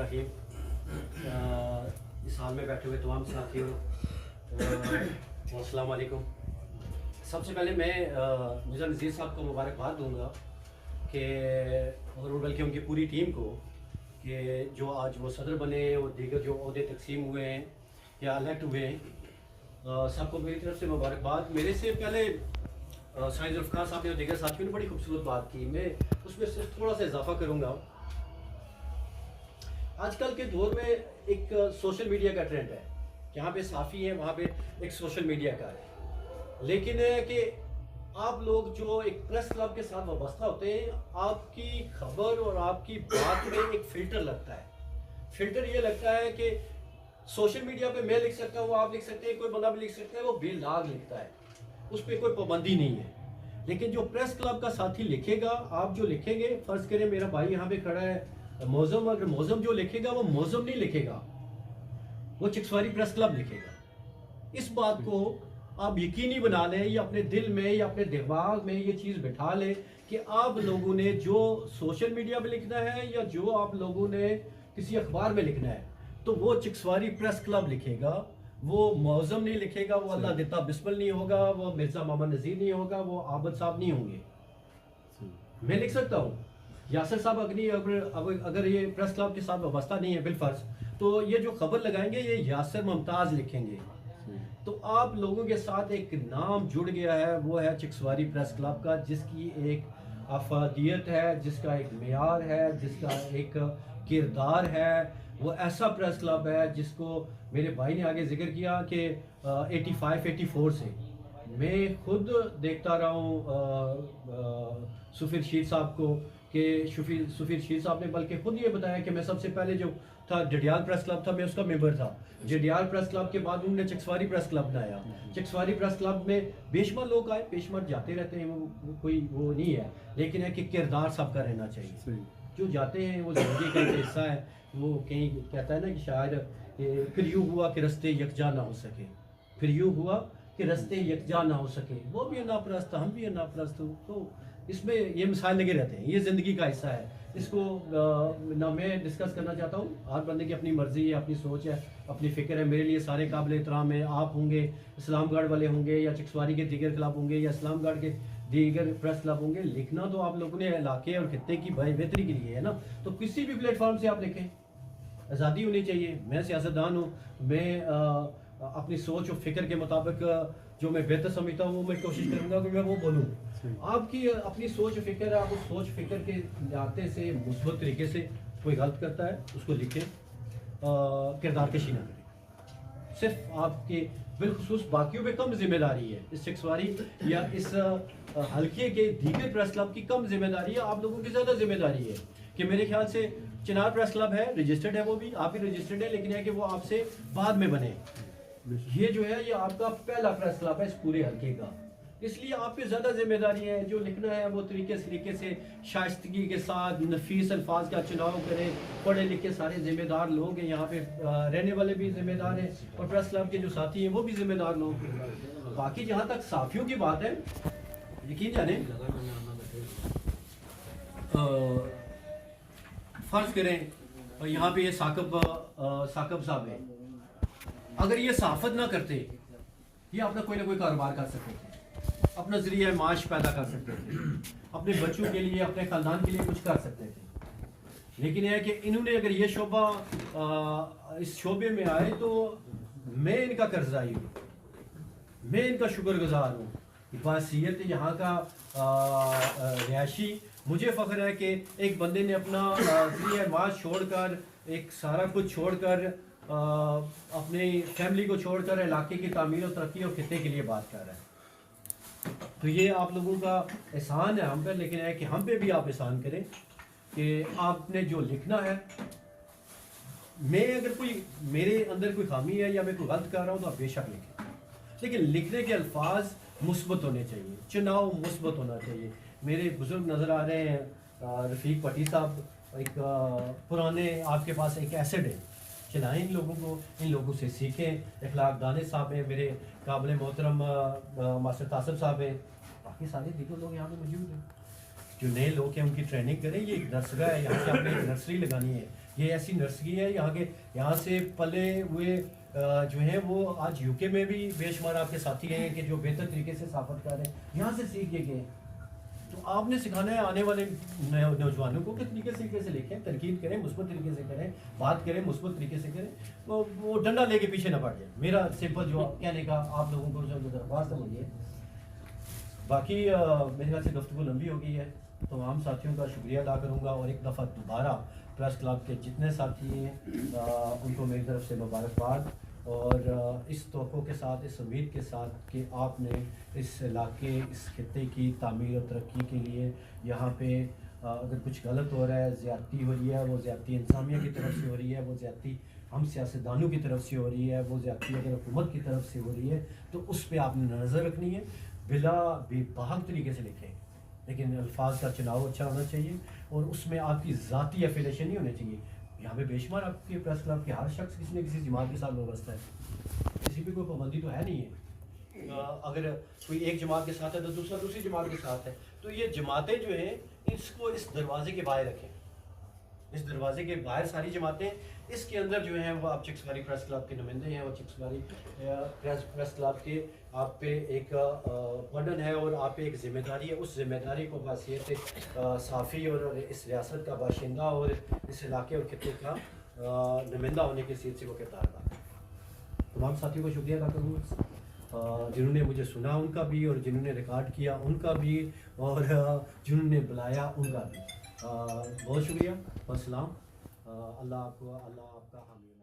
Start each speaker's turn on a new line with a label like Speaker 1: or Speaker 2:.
Speaker 1: रहीम। इस हाल में बैठे हुए तमाम साथियों अस्सलाम वालेकुम। सबसे पहले मैं मिर्ज़ा नज़ीर साहब को मुबारकबाद दूंगा कि और बल्कि उनकी पूरी टीम को कि जो आज वो सदर बने और दीगर जो अहदे तकसीम हुए हैं या इलेक्ट हुए हैं, सबको मेरी तरफ से मुबारकबाद। मेरे से पहले साइंस ज़ुल्फ़िकार साहब ने और दीगर साथियों ने बड़ी खूबसूरत बात की, मैं उसमें सिर्फ थोड़ा सा इजाफा करूँगा। आजकल के दौर में एक सोशल मीडिया का ट्रेंड है, जहाँ पे साफ़ी है वहाँ पे एक सोशल मीडिया का है, लेकिन है कि आप लोग जो एक प्रेस क्लब के साथ वाबस्ता होते हैं, आपकी खबर और आपकी बात में एक फ़िल्टर लगता है। फ़िल्टर ये लगता है कि सोशल मीडिया पे मैं लिख सकता हूँ, आप लिख सकते हैं, कोई बंदा भी लिख सकता है, वो बेलाग लिखता है, उस पर कोई पाबंदी नहीं है। लेकिन जो प्रेस क्लब का साथी लिखेगा, आप जो लिखेंगे, फ़र्ज़ करें मेरा भाई यहाँ पे खड़ा है मौज़म, अगर मौज़म जो लिखेगा वो मौज़म नहीं लिखेगा, वो चिक्सवारी प्रेस क्लब लिखेगा। इस बात को आप यकीनी बना लें या अपने दिल में या अपने दिमाग में ये चीज़ बिठा लें कि आप लोगों ने जो सोशल मीडिया पे लिखना है या जो आप लोगों ने किसी अखबार में लिखना है, तो वो चिक्सवारी प्रेस क्लब लिखेगा, वो मौज़म नहीं लिखेगा, वो अल्लाह देता बिस्मिल नहीं होगा, वो मिर्ज़ा मोहम्मद नज़ीर नहीं होगा, वो आबद साहब नहीं होंगे। मैं लिख सकता हूँ यासर साहब अगर ये प्रेस क्लब के साथ वाबस्ता नहीं है बिलफर्ज, तो ये जो खबर लगाएंगे ये यासर मुमताज़ लिखेंगे, तो आप लोगों के साथ एक नाम जुड़ गया है, वो है चिक्सवारी प्रेस क्लब का, जिसकी एक अफादियत है, जिसका एक मेयार है, जिसका एक किरदार है। वो ऐसा प्रेस क्लब है जिसको मेरे भाई ने आगे जिक्र किया कि 85-84 से मैं खुद देखता रहा हूँ सुफीर शीर साहब को कि सुफीर शीर साहब ने बल्कि खुद ये बताया कि मैं सबसे पहले जो था जडियाल प्रेस क्लब था, मैं उसका मेंबर था। जडियाल प्रेस क्लब के बाद उन्होंने चिक्सवारी प्रेस क्लब बनाया। चिक्सवारी प्रेस क्लब में बेशुमार लोग आए, बेशुमार जाते रहते हैं, वो कोई वो नहीं है, लेकिन है कि किरदार सबका रहना चाहिए। जो जाते हैं वो ज़िंदगी का एक हिस्सा है। वो कहीं कहता है ना कि शायद फिर यूँ हुआ कि रस्ते यकजा ना हो सके, फिर यूँ हुआ कि रस्ते यकजा ना हो सके, वो भी नापरस्त हम भी नापरस्त हो। तो इसमें ये मिसाल लगे रहते हैं, ये ज़िंदगी का हिस्सा है। इसको ना मैं डिस्कस करना चाहता हूँ, हर बंदे की अपनी मर्ज़ी है, अपनी सोच है, अपनी फ़िक्र है। मेरे लिए सारे काबिल एहतराम है। आप होंगे, इस्लामगढ़ वाले होंगे, या चिक्सवारी के दीगर क्लब होंगे, या इस्लामगढ़ के दीगर प्रेस क्लब होंगे, लिखना तो आप लोगों ने इलाके और खित्ते की बेहतरी के लिए है ना, तो किसी भी प्लेटफॉर्म से आप लिखें, आज़ादी होनी चाहिए। मैं सियासतदान हूँ, मैं अपनी सोच और फिक्र के मुताबिक जो मैं बेहतर समझता हूँ वो मैं कोशिश करूँगा कि मैं वो बोलूँ। आपकी अपनी सोच फिक्र है, आप उस सोच फिक्र के नाते से मुस्बत तरीके से कोई गलत करता है उसको लिखें, किरदार कशी ना करें। सिर्फ आपके बिलखुसूस बाकियों पे कम जिम्मेदारी है, इस चिक्सवारी या इस हल्के के दीगर प्रेस क्लब की कम जिम्मेदारी है, आप लोगों की ज़्यादा जिम्मेदारी है। कि मेरे ख्याल से चिनार प्रेस क्लब है, रजिस्टर्ड है, वो भी आप ही रजिस्टर्ड है, लेकिन है कि वो आपसे बाद में बने। ये जो है ये आपका पहला प्रेस क्लब है इस पूरे हल्के का, इसलिए आप पे ज़्यादा जिम्मेदारी है। जो लिखना है वो तरीके से शाइस्तगी के साथ नफीस अल्फाज का चुनाव करें। पढ़े लिखे सारे जिम्मेदार लोग हैं, यहाँ पे रहने वाले भी जिम्मेदार हैं और प्रेस क्लब के जो साथी हैं वो भी जिम्मेदार लोग हैं। बाकी जहाँ तक साफियों की बात है, यकीन जाने फ़र्ज़ करें यहाँ पे ये साकब साहब है, अगर ये सहाफ़त ना करते, ये अपना कोई ना कोई कारोबार कर सकते थे, अपना ज़रिया माश पैदा कर सकते थे, अपने बच्चों के लिए, अपने ख़ानदान के लिए कुछ कर सकते थे। लेकिन यह है कि इन्होंने अगर ये शोबा इस शोबे में आए तो मैं इनका कर्ज़दारी हूँ, मैं इनका शुक्रगुज़ार हूँ। बासियत यहाँ का रिहायशी, मुझे फ़ख्र है कि एक बंदे ने अपना ज़रिया माश छोड़कर, एक सारा कुछ छोड़कर, अपनी फैमिली को छोड़कर इलाके की तामीर और तरक्की और खित्ते के लिए बात कर रहा है। तो ये आप लोगों का एहसान है हम पे, लेकिन है कि हम पे भी आप एहसान करें कि आपने जो लिखना है, मैं अगर कोई मेरे अंदर कोई खामी है या मैं कोई गलत कर रहा हूँ तो आप बेशक लिखें, लेकिन लिखने के अल्फाज मुस्बत होने चाहिए, चुनाव मुस्बत होना चाहिए। मेरे बुजुर्ग नज़र आ रहे हैं, रफ़ीक पटी साहब, एक पुराने आपके पास एक एसेड है, चलाएँ इन लोगों को, इन लोगों से सीखें। इखलाक दाने साहब हैं, मेरे काबिल मोहतरम मास्टर तासिब साहब हैं, बाकी सारे दीगर लोग यहाँ पे मौजूद हैं। जो नए लोग हैं उनकी ट्रेनिंग करें। ये एक नर्सरी है, यहाँ से आपने एक नर्सरी लगानी है, ये ऐसी नर्सरी है यहाँ से पले हुए जो हैं वो आज यूके में भी बेशुमार आपके साथी हैं कि जो बेहतर तरीके से साफत कर रहे हैं, यहाँ से सीख के गए। तो आपने सिखाना है आने वाले नौजवानों को किस तरीके से लिखें, तनकीद करें, मुस्बत तरीके से करें, बात करें, मुस्बत तरीके से करें, वो डंडा लेके पीछे ना पड़ जाए। मेरा सिंपल जो कहने का आप लोगों को जो दरख्वास्त है वो ये। बाकी मेरे ख्याल से गुफ्तगू लंबी हो गई है, तमाम साथियों का शुक्रिया अदा करूँगा और एक दफ़ा दोबारा प्रेस क्लब के जितने साथी हैं उनको मेरी तरफ से मुबारकबाद और इस तोहफ़ों के साथ, इस उम्मीद के साथ कि आपने इस इलाके, इस खित्ते की तामीर और तरक्की के लिए यहाँ पे अगर कुछ गलत हो रहा है, ज़्यादती हो रही है, वो ज़्यादती इंसानियत की तरफ से हो रही है, वो ज़्यादती हम सियासतदानों की तरफ से हो रही है, वो ज़्यादती अगर हुकूमत की तरफ से हो रही है, तो उस पर आपने नज़र रखनी है। बिला बेबाक तरीके से लिखें, लेकिन अल्फाज का चुनाव अच्छा होना चाहिए और उसमें आपकी ज़ाती एफिलेशन नहीं होनी चाहिए। यहाँ पे बेशुमार आपके प्रेस क्लब के हर शख्स किसी न किसी जमात के साथ वाबस्ता है, किसी भी कोई पाबंदी तो है नहीं है। अगर कोई एक जमात के साथ है तो दूसरा दूसरी जमात के साथ है, तो ये जमातें जो हैं इसको इस दरवाजे के बाहर रखें, इस दरवाजे के बाहर सारी जमातें, इसके अंदर जो हैं वो आप चिक्सवारी प्रेस क्लब के नुमाइंदे हैं और चिक्सवारी प्रेस क्लब के आप पे एक बर्डन है और आप पे एक ज़िम्मेदारी है। उस ज़िम्मेदारी को बासियत साफ़ी और इस रियासत का बाशिंदा और इस इलाके और खित्ते का नुमाइंदा होने की हैसियत से वो किरदार अदा। तमाम साथियों को शुक्रिया अदा करूँगा जिन्होंने मुझे सुना उनका भी, और जिन्होंने रिकॉर्ड किया उनका भी, और जिन्होंने बुलाया उनका भी। बहुत शुक्रिया। अस्सलाम। अल्लाह आपका हामी।